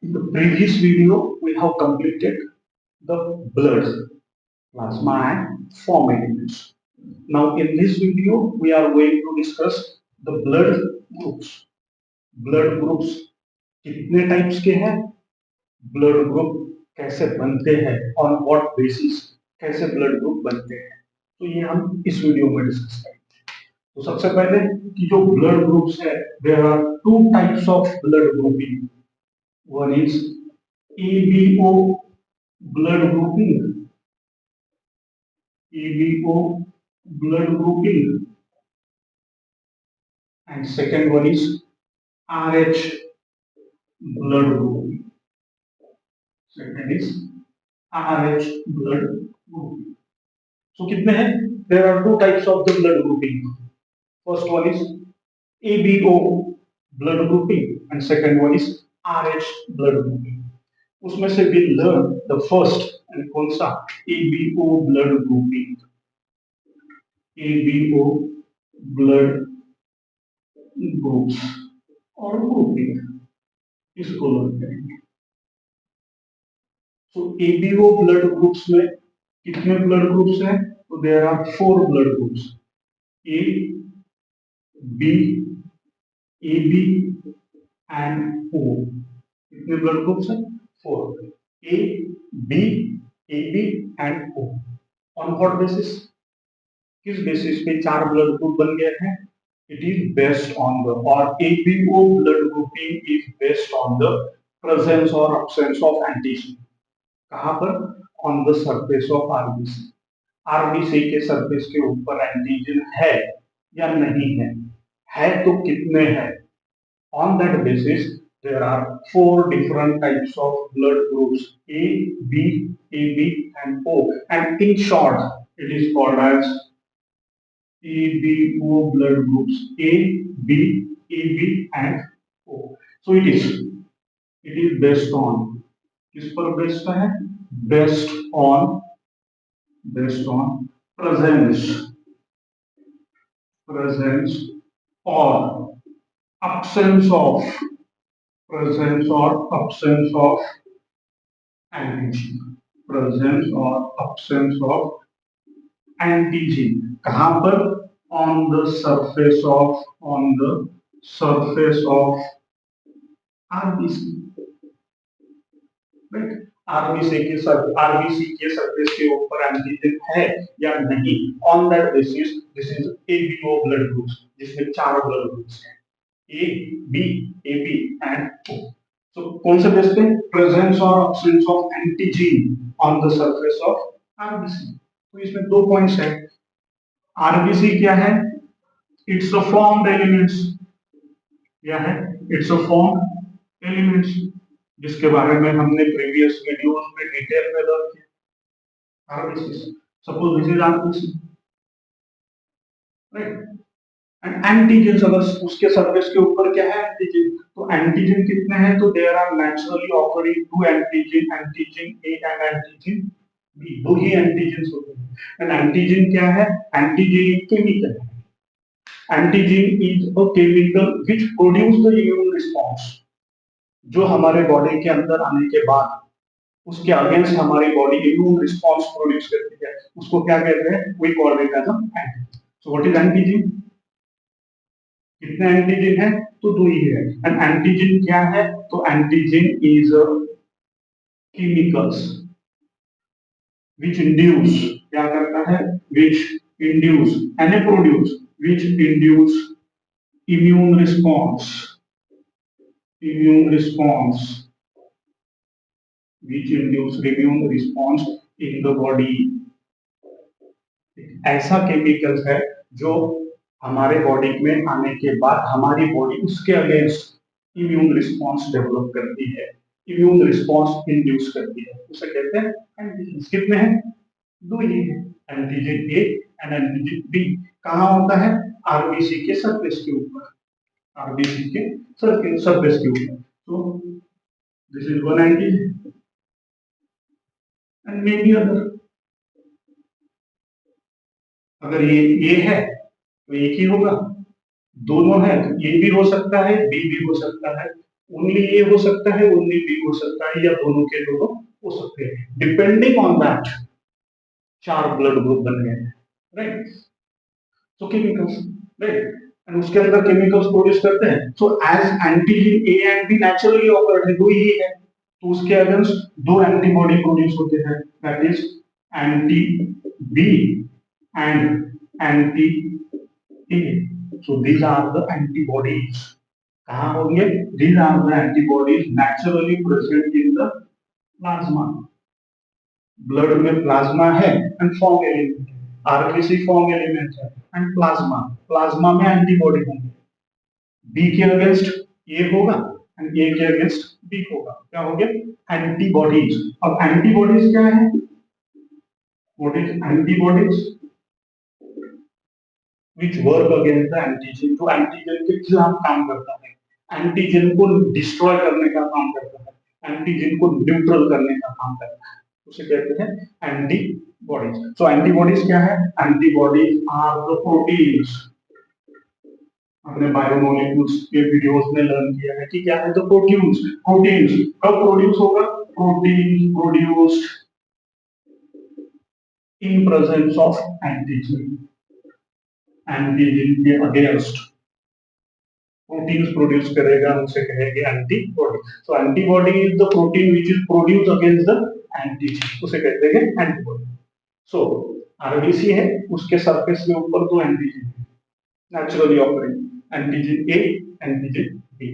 In the previous video, we have completed the blood, plasma and foam elements. Now in this video, we are going to discuss the blood groups. Blood groups कितने types के हैं, blood group कैसे बनते हैं, on what basis कैसे blood group बनते हैं, तो ये हम इस वीडियो में डिस्कस करेंगे। तो सबसे पहले कि जो ब्लड ग्रुप्स है, there are two types of blood grouping. One is EBO blood grouping, EBO blood grouping, and second one is RH blood grouping. Second is RH blood grouping. So कितने हैं? There are two types of the blood grouping. First one is EBO blood grouping and second one is RH blood grouping. उसमें से we learn the first and कौन सा EBO blood grouping. EBO blood groups और grouping इसको learn करेंगे। तो EBO blood groups में कितने blood groups हैं? तो there are 4 blood groups, A, B, AB and O. कितने blood groups हैं? 4. A, B, AB and O. On what basis? किस बेसिस पे 4 ब्लड ग्रुप बन गए हैं? It is based on the or ABO blood grouping is based on the presence or absence of antigen. कहाँ पर? On the surface of RBC. RBC के surface के ऊपर एंटीजन है या नहीं है? है तो कितने हैं? On that basis, there are 4 different types of blood groups: A, B, AB, and O. And in short, it is called as EBO blood groups: A, B, AB, and O. So it is based on किस पर based है? Based on presence or absence of antigen. Presence or absence of antigen. कहाँ पर? On the surface of RBC. Right? RBC के surface के ऊपर antigen है या नहीं? On that basis, this is ABO blood groups, जिसमें 4 blood groups हैं, A, B, AB and O. So कौन से बेस पे? Presence or absence of antigen on the surface of RBC. तो इसमें 2 पॉइंट्स हैं। RBC क्या है? It's a formed elements. क्या है? It's a formed elements, जिसके बारे में हमने प्रीवियस वीडियोस में डिटेल में लर्न किया। RBC, suppose this is RBC, right? And antigen, अगर उसके सरफेस के ऊपर क्या है? एंटीजन। तो एंटीजन कितने हैं? तो there are naturally occurring 2 antigen, antigen A and antigen B. 2 ही एंटीजन होते हैं। एंड एंटीजन क्या है? एंटीजन एक केमिकल है। Antigen is a chemical which produce the immune response. जो हमारे बॉडी के अंदर आने के बाद उसके अगेंस्ट हमारी बॉडी इम्यून रिस्पांस प्रोड्यूस करती है, उसको क्या कहते हैं? We call it as antigen. So what is antigen? कितने एंटीजन है? तो 2 ही है। एंड एंटीजन क्या है? तो antigen is chemicals which induce, क्या करता है? Which induce and produce, which induce immune response, which induce immune response in the body. ऐसा केमिकल्स है जो हमारे बॉडी में आने के बाद हमारी बॉडी उसके अगेंस्ट इम्यून रिस्पांस डेवलप करती है, इम्यून रिस्पांस इंड्यूस करती है, उसे कहते हैं एंटीजन। कितने हैं? 2 ही है, antigen A and antigen B. कहाँ होता है? आरबीसी के सरफेस के ऊपर, आरबीसी के सरफेस के ऊपर। तो this is one antigen and may be other. अगर ये है तो एक ही होगा, दोनों है तो ए भी हो सकता है, बी भी हो सकता है, ओनली ए हो सकता है, ओनली बी हो सकता है, या दोनों के दोनों हो सकते हैं। Depending on that 4 blood group बन गए, right. So chemicals, right, and उसके अंदर केमिकल्स प्रोड्यूस करते हैं। So as antigen A and B naturally occurred है, दो ही है, तो उसके अगेंस्ट दो एंटीबॉडी प्रोड्यूस होते हैं, that is anti B and anti A. So these are the antibodies. कहाँ होंगे? These are the antibodies naturally present in the plasma. Blood में प्लाज्मा है एंड फॉर्म एलिमेंट है, आरबीसी फॉर्म एलिमेंट है and plasma, plasma में antibody होंगे। B के against A होगा एंड ए के अगेंस्ट बी होगा, क्या हो गया? एंटीबॉडीज। अब एंटीबॉडीज क्या है? What is antibodies? Which work against the antigen, जो एंटीजन के खिलाफ काम करता है, एंटीजन को डिस्ट्रॉय करने का काम करता है, एंटीजन को न्यूट्रल करने का काम करता है, उसे कहते हैं एंटीबॉडीज। सो एंटीबॉडीज क्या है? Antibodies are the proteins. हमने बायोमोलिक्यूल्स के वीडियोस में लर्न किया है कि क्या है? The proteins. प्रोटीन्स कब प्रोड्यूस होगा? Protein produced in presence of antigen, antigen के अगेंस्ट प्रोटीन्स प्रोड्यूस करेगा, उसे कहेंगे antibody. So antibody is the protein which is produced against the antigen, उसे कहते हैं एंटीबॉडी। सो आरबीसी है, उसके सरफेस में ऊपर दो antigen naturally occurring, antigen A, antigen B,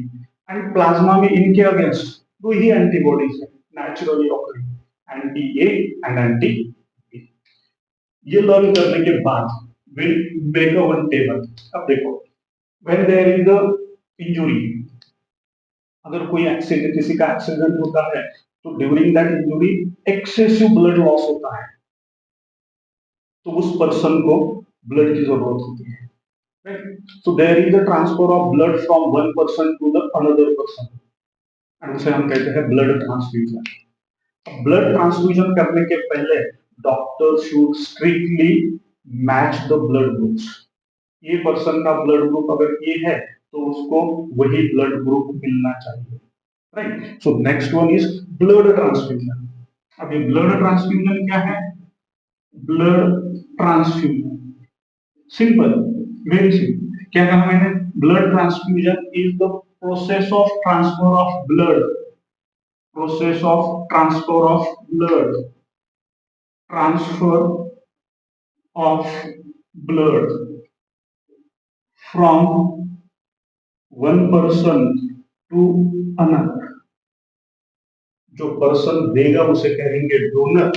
and plasma में इनके अगेंस्ट दो ही एंटीबॉडीज है naturally occurring, anti A and anti B. ये लर्न करने के बाद will make a one table. अब देखो, when there is a injury, अगर कोई एक्सीडेंट, किसी का एक्सीडेंट होता है, तो during that injury excessive blood loss होता है, तो उस पर्सन को ब्लड की जरूरत होती है, right. So there is a transfer of blood from one person to the another person, and उसे हम कहते हैं ब्लड ट्रांसफ्यूजन। ब्लड ट्रांसफ्यूजन करने के पहले doctor should strictly match the blood groups. ये पर्सन का ब्लड ग्रुप अगर ये है, तो उसको वही ब्लड ग्रुप मिलना चाहिए, right. So next one is blood transfusion. अभी ब्लड ट्रांसफ्यूजन क्या है? Blood transfusion simple, very simple. क्या कहा मैंने? Blood transfusion is the process of transfer of blood, process of transfer of blood, transfer of blood from one person to another. जो person देगा उसे कहेंगे डोनर,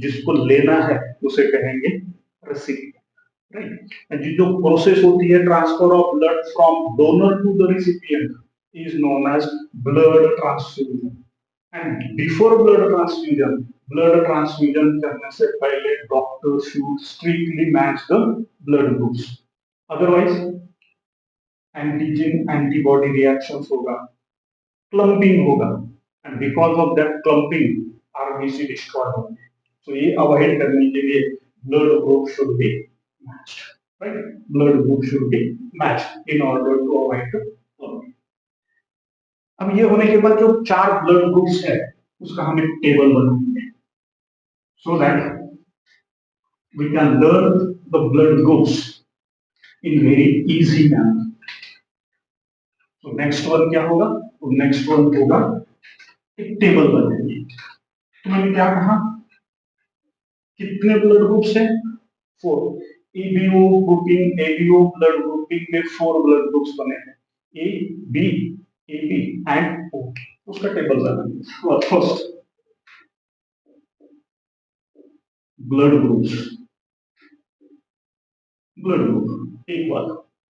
जिसको लेना है उसे कहेंगे रेसिपिएंट, राइट। जो प्रोसेस होती है transfer of blood from donor to the recipient is known as blood transfusion. And before blood transfusion करने से पहले doctor should strictly match the blood groups, otherwise antigen antibody reactions होगा, clumping होगा, and because of that clumping RBC destroy होंगे। तो ये avoid करने के लिए blood group should be matched, right. Blood group should be matched in order to avoid clumping. अब ये होने के बाद जो 4 ब्लड ग्रुप्स है, उसका हम एक टेबल बनाएंगे, so that we can learn the blood groups in very easy manner. तो नेक्स्ट वन क्या होगा? तो नेक्स्ट वन होगा एक टेबल बनाएंगे। तो मैंने क्या कहा? कितने ब्लड ग्रुप्स हैं? 4। ABO grouping, ABO blood grouping में 4 ब्लड ग्रुप्स बने हैं, A B, A B and O. उसका टेबल बनाएंगे। First blood groups, blood group एक बार,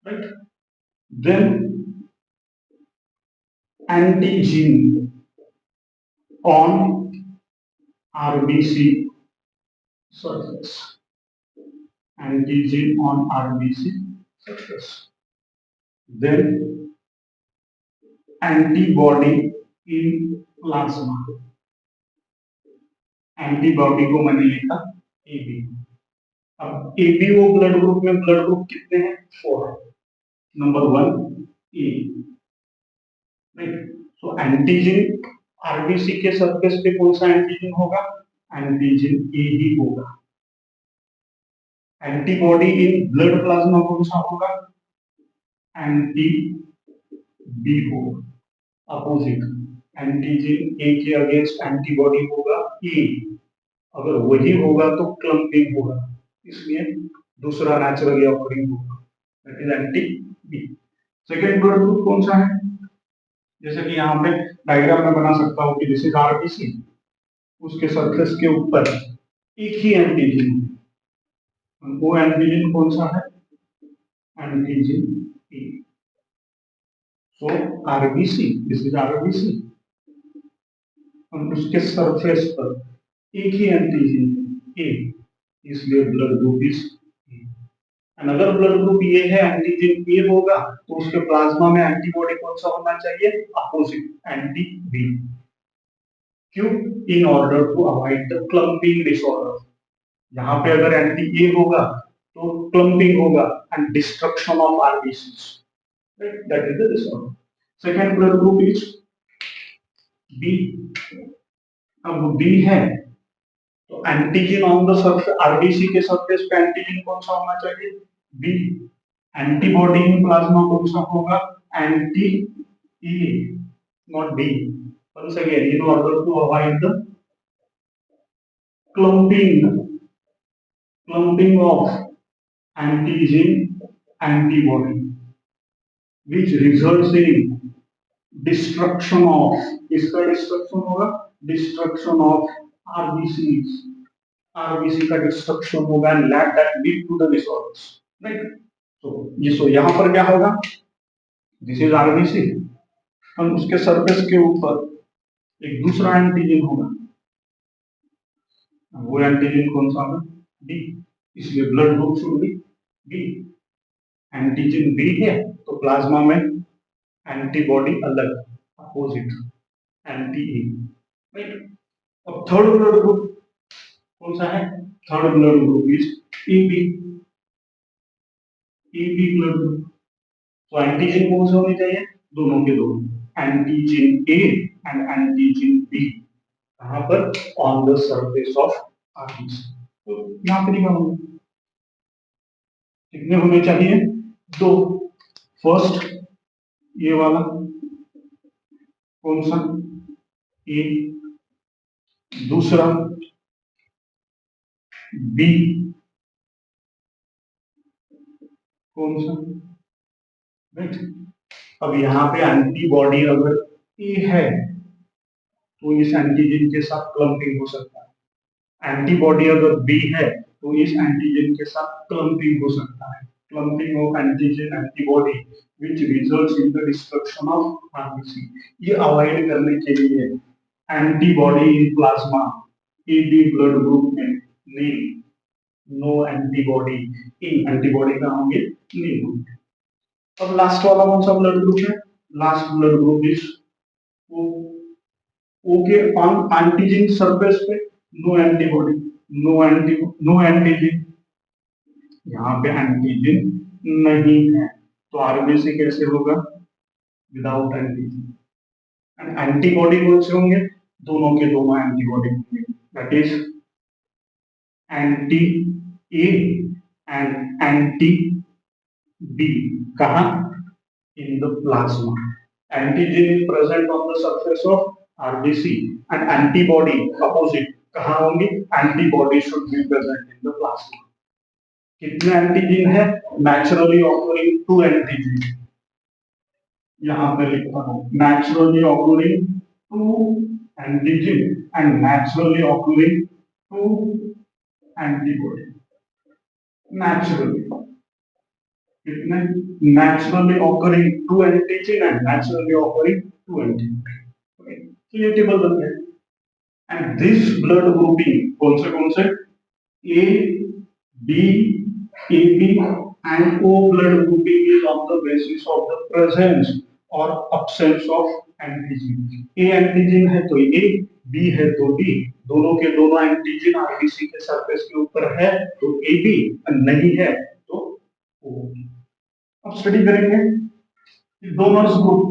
right. Then antigen on RBC surface, antigen on RBC surface, then antibody in plasma, antibody को मैंने लिखा एबी। अब एबीओ ब्लड ग्रुप में blood group कितने हैं? 4। Number 1 A, right. तो एंटीजन आरबीसी के सरफेस पे कौन सा एंटीजन होगा? एंटीजन ए ही होगा। एंटीबॉडी इन ब्लड प्लाज्मा कौन सा होगा? एंटी बी होगा। अपोजिट एंटीजन ए के अगेंस्ट एंटीबॉडी होगा ए। अगर वही होगा तो क्लम्पिंग होगा, इसलिए दूसरा नेचुरली ऑकरिंग होगा, that is anti B. Second blood group कौन सा है? जैसे कि यहाँ पे डायग्राम में बना सकता हूँ कि दिस इज आरबीसी, उसके सरफेस के ऊपर एक ही एंटीजन है, वो एंटीजन कौन सा है? Antigen A. So RBC, this is RBC, और उसके सरफेस पर एक ही एंटीजन है ए, इसलिए blood group is a. Another blood group ये है, एंटीजन ए होगा तो उसके प्लाज्मा में एंटीबॉडी कौन सा होना चाहिए? Opposite, anti B. क्यों? In order to avoid the clumping disorder. यहाँ पे अगर एंटी ए होगा तो क्लम्पिंग होगा and destruction of RBCs, that is the disorder. Second blood group is B. अब बी है तो antigen on the surface, RBC के सरफेस पे एंटीजन कौन सा होना चाहिए? बी। एंटीबॉडी इन प्लाज्मा कौन सा होगा? Anti A, not be. once again in order to avoid the clumping of antigen antibody which results in destruction of, इसका डिस्ट्रक्शन होगा, डिस्ट्रक्शन ऑफ आरबीसीज, आरबीसी का डिस्ट्रक्शन होगा and that lead to the disorders, right? तो यहाँ पर क्या होगा? This is RBC और उसके सरफेस के ऊपर एक दूसरा एंटीजन होगा, वो एंटीजन कौन सा होगा? बी, इसलिए blood group should be B. Antigen B है तो प्लाज्मा में एंटीबॉडी अलग, अपोजिट, एंटी ए, राइट? अब थर्ड ब्लड ग्रुप कौन सा है? Third blood group is AB, AB blood group. तो एंटीजन कौन से होने चाहिए? दोनों के दोनों, antigen A and antigen B. कहां पर? On the surface of RBC. तो यहां पर कितने होने चाहिए? दो। फर्स्ट ये वाला कौन सा? ए। दूसरा बी, कौन सा? राइट। अब यहाँ पे एंटीबॉडी अगर ए है तो इस एंटीजन के साथ क्लम्पिंग हो सकता है, एंटीबॉडी अगर बी है तो इस एंटीजन के साथ क्लम्पिंग हो सकता है, clumping of antigen antibody which results in the destruction of RBC। ये अवॉइड करने के लिए antibody in plasma AB blood group में नहीं, नो एंटीबॉडी इन, एंटीबॉडी कहाँ होंगे? नहीं होंगे। अब लास्ट वाला कौन सा ब्लड ग्रुप है? लास्ट ब्लड ग्रुप इज ओ। ओ के ऑन एंटीजन सरफेस पे नो एंटीबॉडी, नो एंटीजन, यहाँ पे एंटीजन नहीं है तो आरबीसी कैसे होगा? Without antigen. एंड एंटीबॉडी कौन से होंगे? दोनों के दोनों एंटीबॉडी होंगे, that is anti A and anti B. कहां? In the plasma. Antigen is present on the surface of RBC and antibody opposite कहां होंगी? Antibody should be present in the plasma. कितने एंटीजन है? नेचुरली ऑकरिंग टू एंटीजन, यहां पे लिखता हूं naturally occurring two antigen and naturally occurring two antibody. Naturally कितने? Naturally occurring two antigen and naturally occurring two antibody. Okay, तो ये table बन गया। एंड दिस ब्लड ग्रुपिंग कौन से? A B, AB and O blood grouping is on the basis of the presence or absence of antigen। A antigen है तो A, B है तो B, दोनों के दोनों एंटीजन आरबीसी के सरफेस के ऊपर है तो AB, नहीं है तो O। अब स्टडी करेंगे कि डोनर्स ग्रुप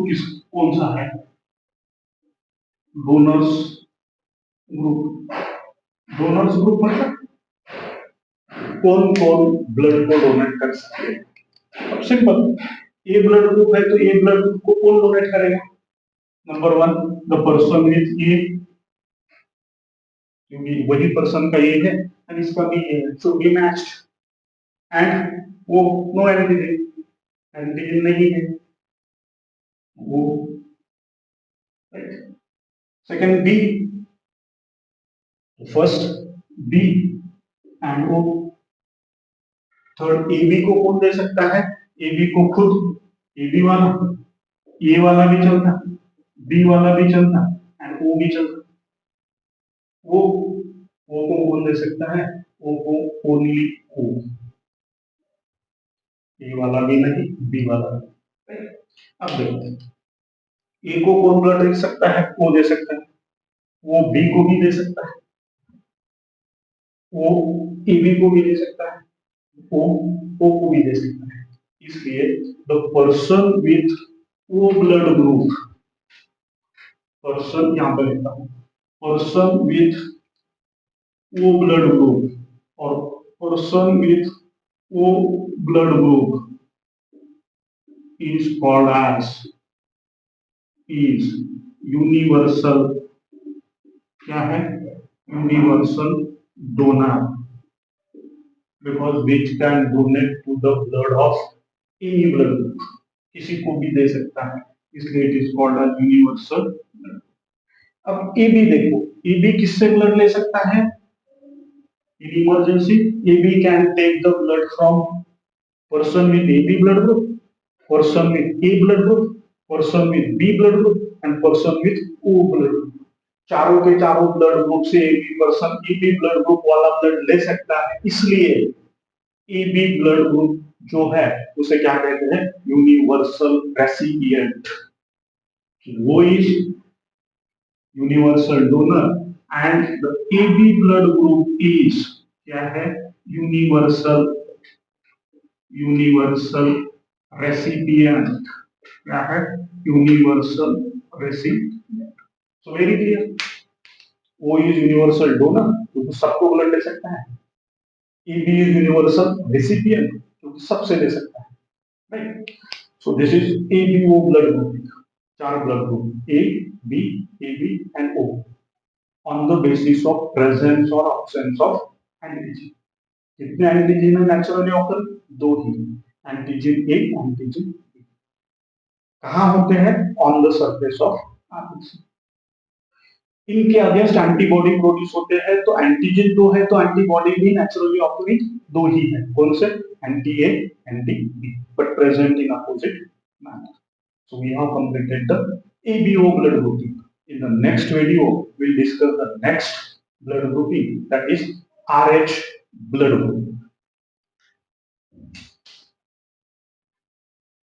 कौन सा है। Donors group. डोनर्स ग्रुप मतलब कौन कौन ब्लड को डोनेट कर सकते हैं। अब सिंपल, ए ब्लड ग्रुप है तो ए ब्लड ग्रुप को कौन डोनेट करेगा? Number one, the person with A, क्योंकि वही पर्सन का ए है एंड इसका भी ए है, सो बी मैच्ड। एंड वो नो एंटीजन, एंटीजन नहीं है वो, right. Second B, first B and O. Third A B को कौन दे सकता है? ए बी को खुद, ए बी वाला, ए वाला भी चलता, बी वाला भी चलता एंड ओ भी चलता। वो को कौन दे सकता है? ओ को ओनली ओ, ए वाला भी नहीं, बी वाला भी। अब देखते हैं, ए को कौन ब्लड दे सकता है? ओ दे सकता है। वो बी को भी दे सकता है, वो ए बी को भी दे सकता है, वो ओ को भी दे सकता है। इसलिए the person with O blood group, person यहां पर लिखता हूं, person with O blood group और person with O blood group is called as, is universal, क्या है? Universal donor, because which can donate to the blood of any blood group, किसी को भी दे सकता है, इसलिए it is called as universal. अब ए बी देखो, ए बी किससे ब्लड ले सकता है? In emergency A B can take the blood from person with A B blood group, person with A blood group, person with B blood group and person with O blood group। चारों के चारों blood group से एक भी person A B blood group वाला blood ले सकता है, इसलिए ए बी ब्लड ग्रुप जो है उसे क्या कहते हैं? Universal recipient. O is universal donor and the A B blood group is क्या है? यूनिवर्सल, यूनिवर्सल रेसिपिएंट, क्या है? Universal recipient. So very clear, O is universal donor क्योंकि सबको ब्लड दे सकता है, A B is universal recipient क्योंकि सबसे दे सकता है, right. So this is A B O blood group, चार blood group A B and O on the basis of presence और absence ऑफ एंटीजन। कितने एंटीजन है नेचुरली ऑकर? दो ही, एंटीजन ए, एंटीजन बी। कहां होते हैं? On the surface of RBC. इनके against antibody produce होते हैं, तो एंटीजन दो है तो एंटीबॉडी भी नेचुरली ऑकरिंग दो ही है। कौन से? Anti A, anti B, but present in opposite manner. So we have completed the ABO blood grouping. In the next video, we'll discuss the next blood grouping, that is RH blood group.